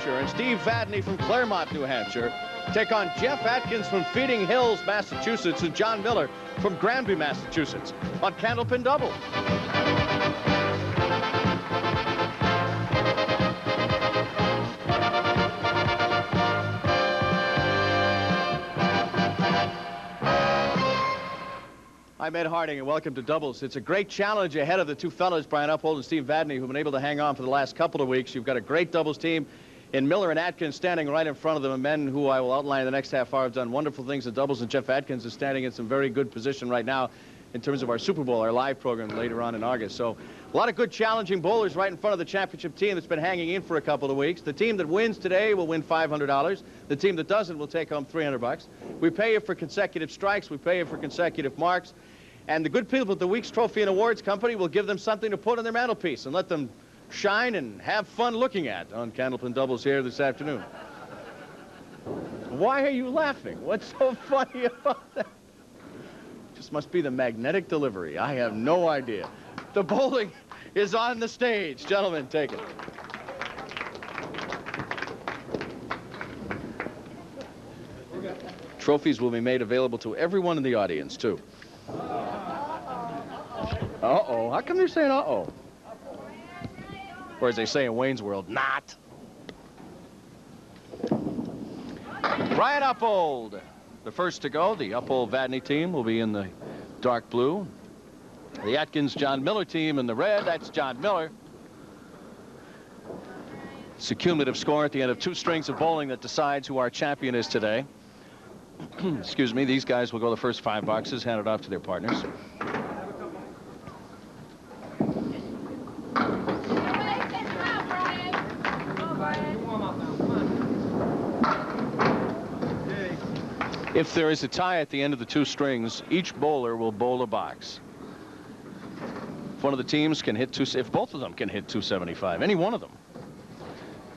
Hampshire, and Steve Vadney from Claremont, New Hampshire, take on Jeff Atkins from Feeding Hills, Massachusetts, and John Miller from Granby, Massachusetts, on Candlepin Doubles. I'm Ed Harding, and welcome to Doubles. It's a great challenge ahead of the two fellas, Brian Uphold and Steve Vadney, who've been able to hang on for the last couple of weeks. You've got a great doubles team in Miller and Atkins standing right in front of them, and men who I will outline in the next half hour have done wonderful things in doubles, and Jeff Atkins is standing in some very good position right now in terms of our Super Bowl, our live program later on in August. So a lot of good challenging bowlers right in front of the championship team that's been hanging in for a couple of weeks. The team that wins today will win $500. The team that doesn't will take home $300. We pay you for consecutive strikes. We pay you for consecutive marks. And the good people at the Week's Trophy and Awards Company will give them something to put on their mantelpiece and let them shine and have fun looking at on Candlepin Doubles here this afternoon. Why are you laughing? What's so funny about that? Just must be the magnetic delivery. I have no idea. The bowling is on the stage. Gentlemen, take it. Trophies will be made available to everyone in the audience, too. Uh-oh. How come they're saying uh-oh? Or as they say in Wayne's World, not. Brian Uphold, the first to go. The Uphold Vadney team will be in the dark blue. The Atkins John Miller team in the red. That's John Miller. It's a cumulative score at the end of two strings of bowling that decides who our champion is today. Excuse me. These guys will go the first 5 boxes, hand it off to their partners. If there is a tie at the end of the two strings, each bowler will bowl a box. If one of the teams can hit if both of them can hit 275, any one of them,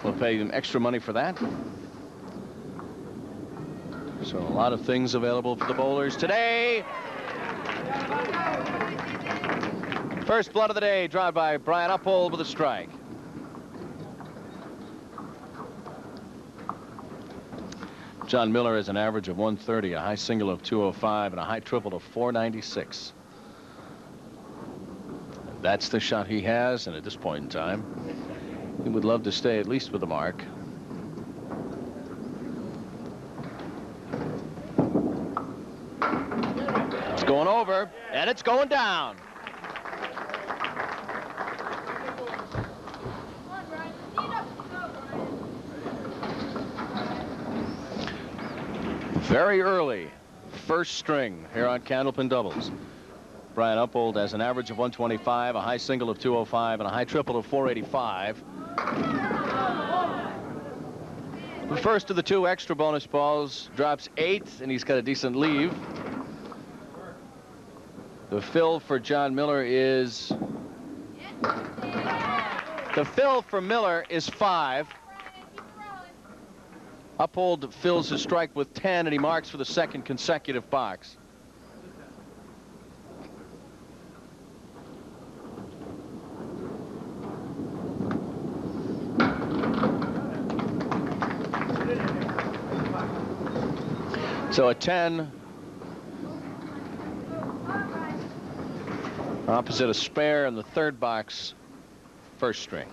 we'll pay them extra money for that. So a lot of things available for the bowlers today. First blood of the day, drawn by Brian Uphold with a strike. John Miller has an average of 130, a high single of 205, and a high triple of 496. That's the shot he has, and at this point in time, he would love to stay at least with the mark. It's going over, and it's going down. Very early, first string here on Candlepin Doubles. Brian Uphold has an average of 125, a high single of 205, and a high triple of 485. The first of the two extra bonus balls drops 8, and he's got a decent leave. The fill for John Miller is... The fill for Miller is 5. Uphold fills his strike with 10, and he marks for the second consecutive box. So a 10 opposite a spare in the third box, first string.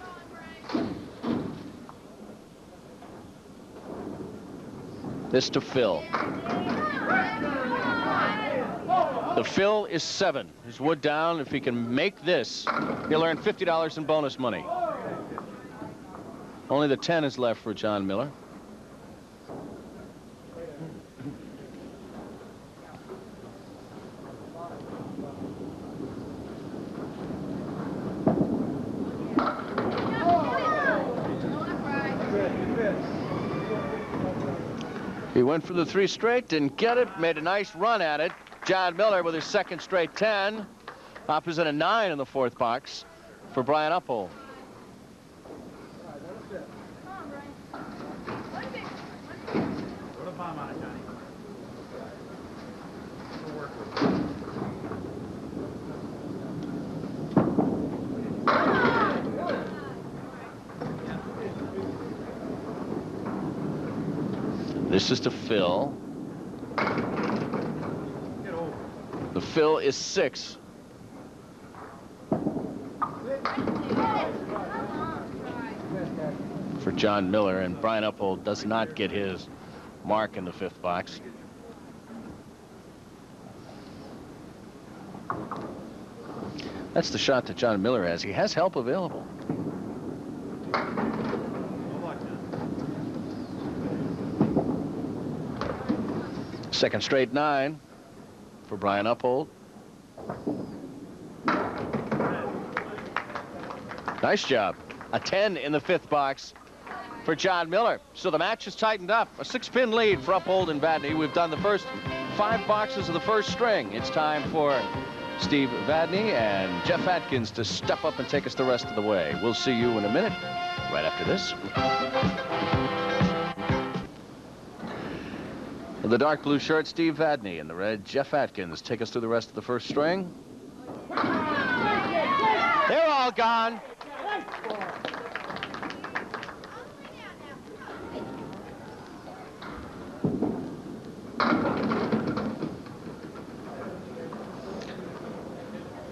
This to Phil. The fill is 7. His wood down. If he can make this, he'll earn $50 in bonus money. Only the 10 is left for John Miller. He went for the 3 straight, didn't get it, made a nice run at it. John Miller with his second straight 10. Opposite a 9 in the fourth box for Brian Uphold. This is to Phil. The fill is 6. For John Miller, and Brian Uphold does not get his mark in the 5th box. That's the shot that John Miller has. He has help available. Second straight 9 for Brian Uphold. Nice job. A 10 in the 5th box for John Miller. So the match is tightened up. A 6-pin lead for Uphold and Vadney. We've done the first 5 boxes of the first string. It's time for Steve Vadney and Jeff Atkins to step up and take us the rest of the way. We'll see you in a minute, right after this. In the dark blue shirt, Steve Vadney, and the red, Jeff Atkins, take us through the rest of the first string. They're all gone.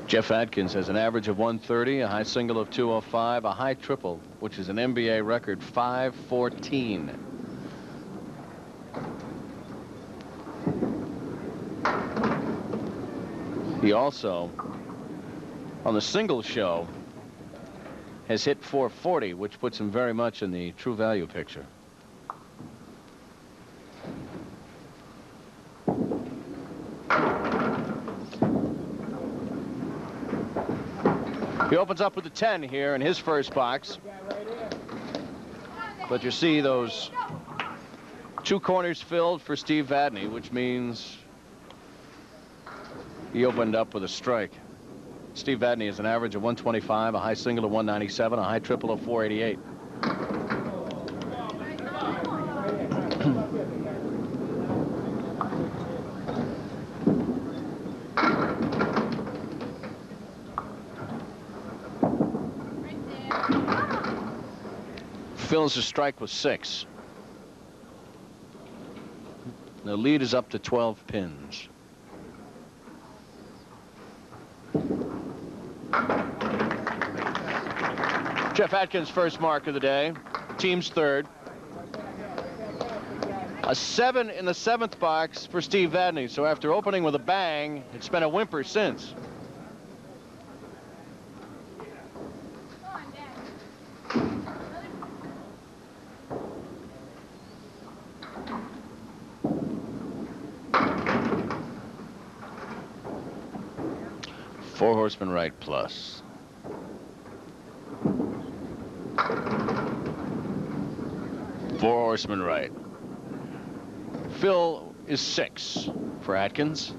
Jeff Atkins has an average of 130, a high single of 205, a high triple, which is an NBA record, 514. He also, on the singles show, has hit 440, which puts him very much in the true value picture. He opens up with a 10 here in his first box. But you see those 2 corners filled for Steve Vadney, which means he opened up with a strike. Steve Vadney has an average of 125, a high single of 197, a high triple of 488. Fills his strike with 6. The lead is up to 12 pins. Jeff Atkins' first mark of the day. Team's third. A 7 in the 7th box for Steve Vadney. So after opening with a bang, it's been a whimper since. Four horsemen right plus. Four horsemen right. Phil is 6 for Atkins.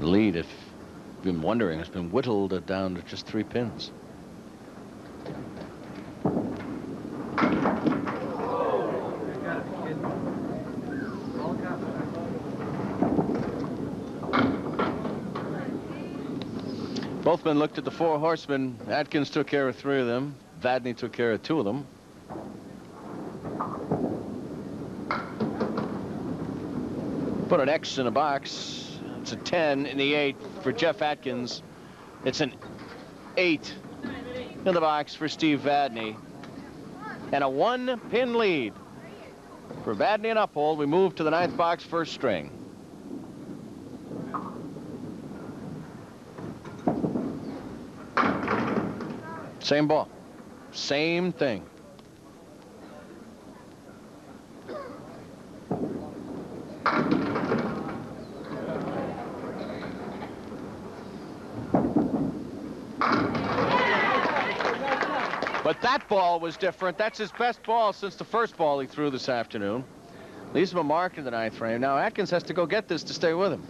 The lead, if you've been wondering, has been whittled down to just 3 pins. Both men looked at the 4 horsemen. Atkins took care of 3 of them. Vadney took care of 2 of them. Put an X in a box. It's a 10 in the 8 for Jeff Atkins. It's an 8 in the box for Steve Vadney. And a 1-pin lead for Vadney and Uphold. We move to the 9th box, first string. Same ball. Same thing. But that ball was different. That's his best ball since the first ball he threw this afternoon. Leaves him a mark in the 9th frame. Now Atkins has to go get this to stay with him.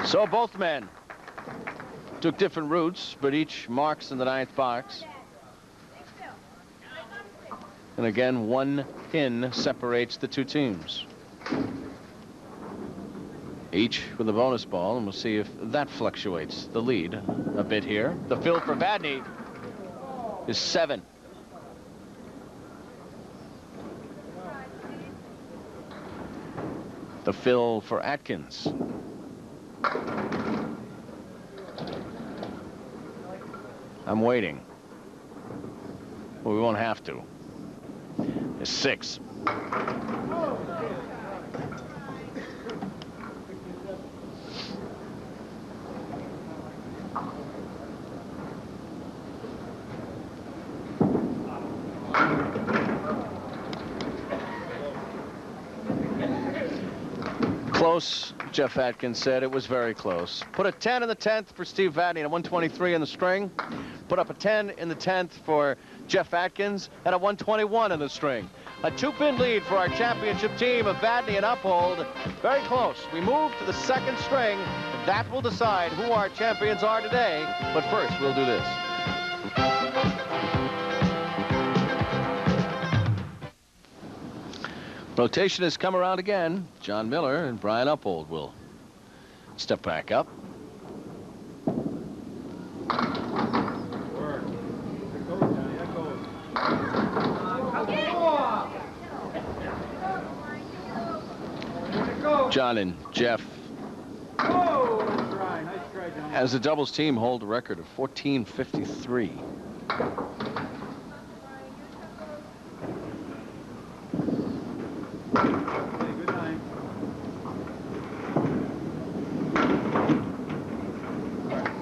So both men Took different routes, but each marks in the 9th box. And again, 1 pin separates the 2 teams. Each with a bonus ball, and we'll see if that fluctuates the lead a bit here. The fill for Vadney is 7. The fill for Atkins. I'm waiting. Well, we won't have to. It's 6. Close, Jeff Atkins said. It was very close. Put a 10 in the 10th for Steve Vadney and a 123 in the string. Put up a 10 in the 10th for Jeff Atkins and a 121 in the string. A 2-pin lead for our championship team of Vadney and Uphold. Very close. We move to the 2nd string. That will decide who our champions are today. But first, we'll do this. Rotation has come around again. John Miller and Brian Uphold will step back up. John and Jeff, as the doubles team, hold a record of 1453.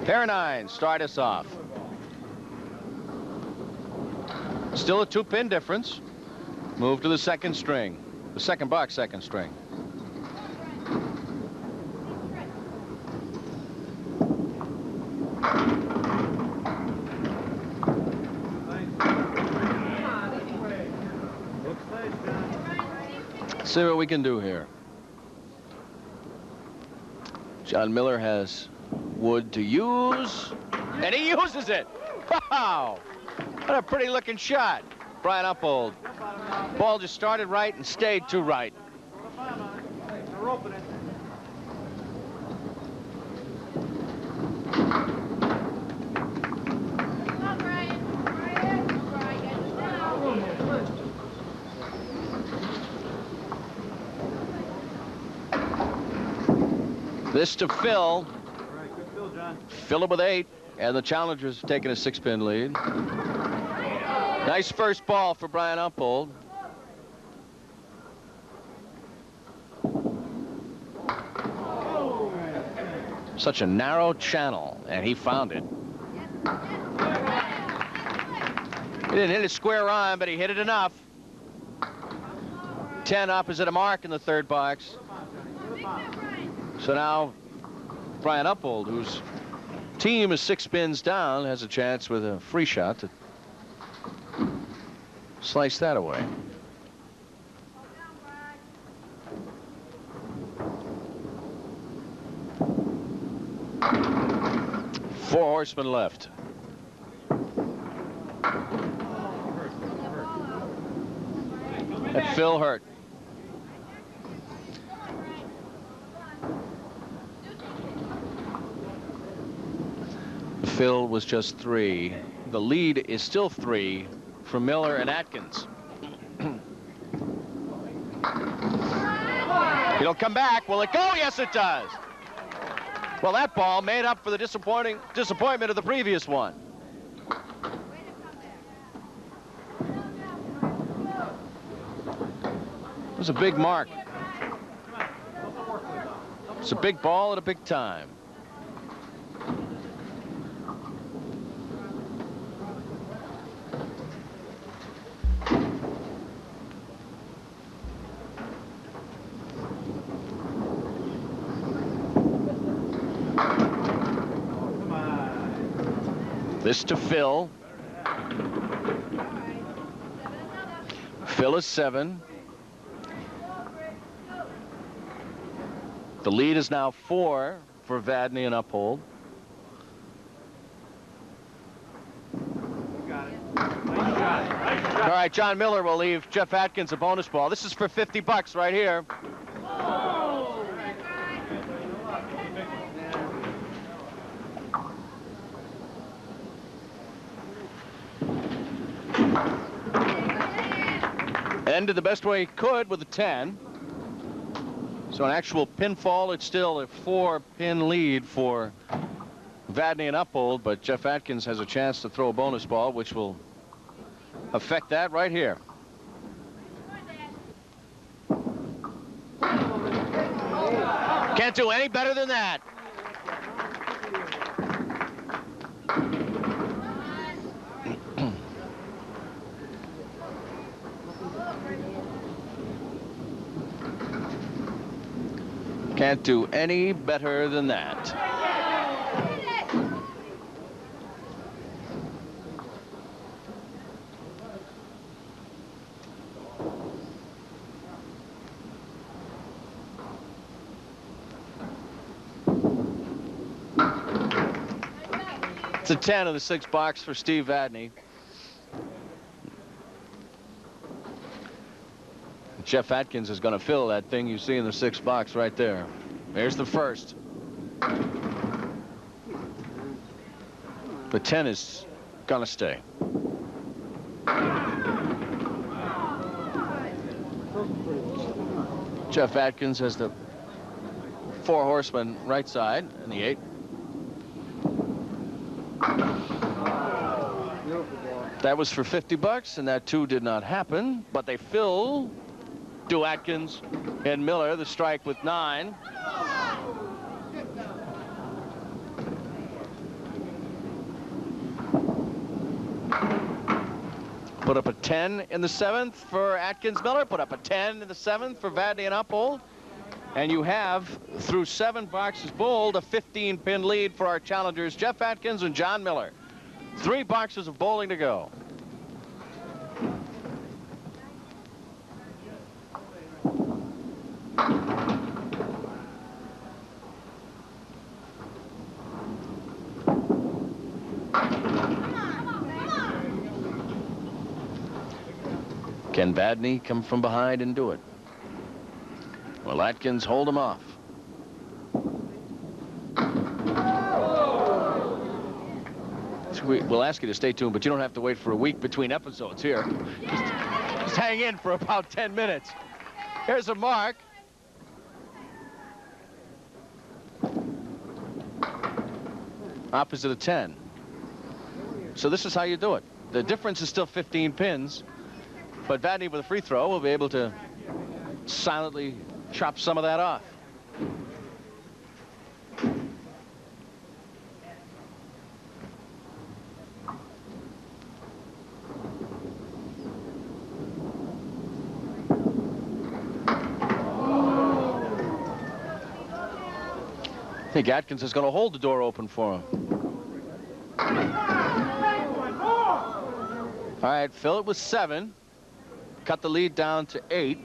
Pair of 9 start us off. Still a 2-pin difference. Move to the 2nd string. The 2nd box, 2nd string. Let's see what we can do here. John Miller has wood to use, and he uses it. Wow! What a pretty looking shot. Brian Uphold. Ball just started right and stayed to right. This to Phil. Fill it with 8, and the challengers have taken a 6-pin lead. Nice first ball for Brian Uphold. Such a narrow channel, and he found it. He didn't hit it square on, but he hit it enough. 10 opposite a mark in the 3rd box. So now Brian Uphold, whose team is 6 spins down, has a chance with a free shot to slice that away. Four horsemen left. That Phil hurt. Phil was just 3. The lead is still 3 for Miller and Atkins. It'll come back. Will it go? Yes, it does. Well, that ball made up for the disappointment of the previous one. It was a big mark. It's a big ball at a big time. This to Phil. Phil is 7. The lead is now 4 for Vadney and Uphold. right, John Miller will leave Jeff Atkins a bonus ball. This is for $50 right here. Ended the best way he could with a 10. So an actual pinfall, it's still a 4-pin lead for Vadney and Uphold, but Jeff Atkins has a chance to throw a bonus ball, which will affect that right here. Can't do any better than that. Can't do any better than that. It's a 10 of the 6 box for Steve Vadney. Jeff Atkins is going to fill that thing you see in the 6 box right there. There's the first. The 10 is going to stay. Jeff Atkins has the 4 horsemen right side and the 8. That was for $50, and that 2 did not happen, but they fill. Do Atkins and Miller the strike with 9. Put up a 10 in the 7th for Atkins Miller. Put up a 10 in the 7th for Vadney and Uphold. And you have, through 7 boxes bowled, a 15-pin lead for our challengers, Jeff Atkins and John Miller. 3 boxes of bowling to go. Can Vadney come from behind and do it? Will Atkins hold him off? So we'll ask you to stay tuned, but you don't have to wait for a week between episodes here. Just hang in for about 10 minutes. Here's a mark. Opposite of 10. So this is how you do it. The difference is still 15 pins, but Vadney with a free throw will be able to silently chop some of that off. I think Atkins is going to hold the door open for him. All right, fill it with 7. Cut the lead down to 8.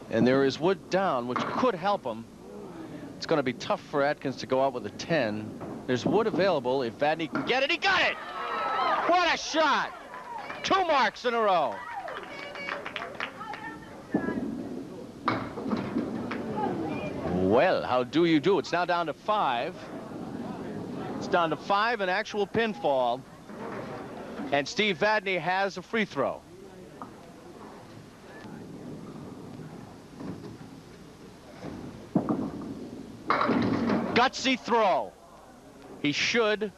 And there is wood down, which could help him. It's going to be tough for Atkins to go out with a 10. There's wood available if Vadney can get it. He got it! What a shot! 2 marks in a row. Well, how do you do? It's now down to 5. It's down to 5, an actual pinfall. And Steve Vadney has a free throw. Gutsy throw. He should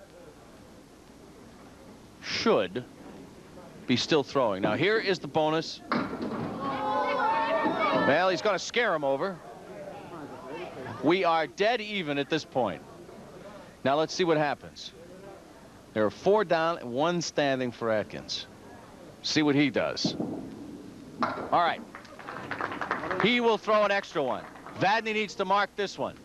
be still throwing. Now here is the bonus. Well, he's going to scare him over. We are dead even at this point. Now let's see what happens. There are 4 down and 1 standing for Atkins. See what he does. All right. He will throw an extra one. Vadney needs to mark this one.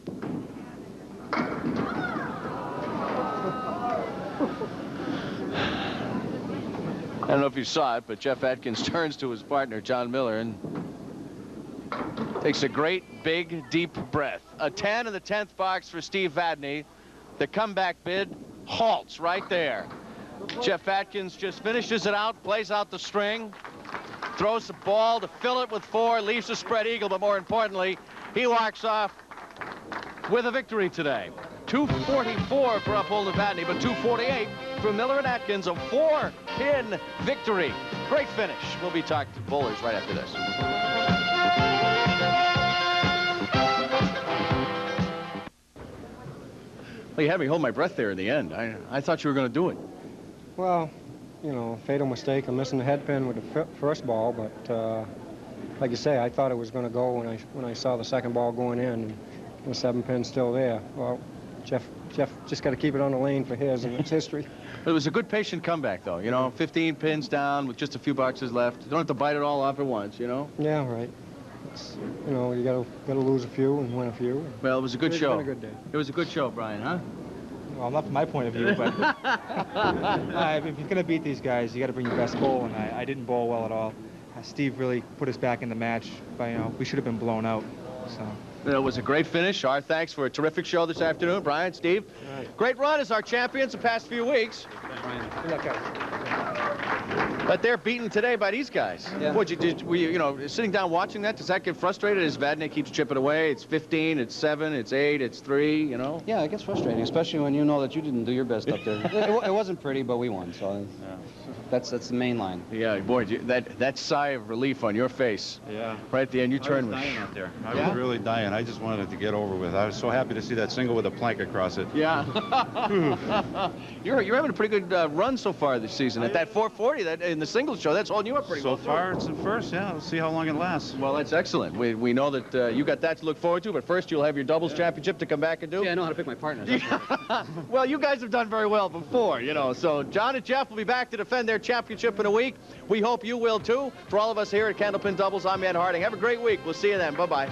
I don't know if you saw it, but Jeff Atkins turns to his partner, John Miller, and takes a great, big, deep breath. A 10 in the 10th box for Steve Vadney. The comeback bid halts right there. Jeff Atkins just finishes it out, plays out the string, throws the ball to fill it with 4, leaves the spread eagle, but more importantly, he walks off with a victory today. 244 for Uphold and Vadney, but 248 for Miller and Atkins, a 4-pin victory. Great finish. We'll be talking to bowlers right after this. Well, you had me hold my breath there in the end. I thought you were going to do it. Well, you know, fatal mistake. I'm missing the head pin with the first ball, but like you say, I thought it was going to go when I saw the second ball going in, and the 7 pin's still there. Well, Jeff just got to keep it on the lane for his, and it's history. It was a good patient comeback, though. You know, 15 pins down with just a few boxes left. You don't have to bite it all off at once, you know? Yeah, right. You know, you gotta lose a few and win a few. Well, it was a good show. It's been a good day. It was a good show, Brian, huh? Well, not from my point of view, but if you're gonna beat these guys, you got to bring your best bowl, and I didn't bowl well at all. Steve really put us back in the match, but you know, we should have been blown out. So. It was a great finish. Our thanks for a terrific show this afternoon, Brian, Steve. Right. Great run as our champions the past few weeks. Good luck, guys. But they're beaten today by these guys. Yeah. Were you know, sitting down watching that, does that get frustrated as Vadney keeps chipping away? It's 15, it's 7, it's 8, it's 3, you know? Yeah, it gets frustrating, especially when you know that you didn't do your best up there. It wasn't pretty, but we won, so Yeah. that's the main line. Yeah, boy, that sigh of relief on your face. Yeah. Right at the end, you turned with. I was dying out there. I Yeah? was really dying. I just wanted it to get over with. I was so happy to see that single with a plank across it. Yeah. You're having a pretty good run so far this season. At that 440 that in the singles show, that's holding you up pretty well. So far, it's the first. Yeah, let's see how long it lasts. Well, that's excellent. We know that you got that to look forward to, but first you'll have your doubles championship to come back and do. Yeah, I know how to pick my partners. Well, you guys have done very well before, you know. So John and Jeff will be back to defend their championship in a week. We hope you will, too. For all of us here at Candlepin Doubles, I'm Ed Harding. Have a great week. We'll see you then. Bye-bye.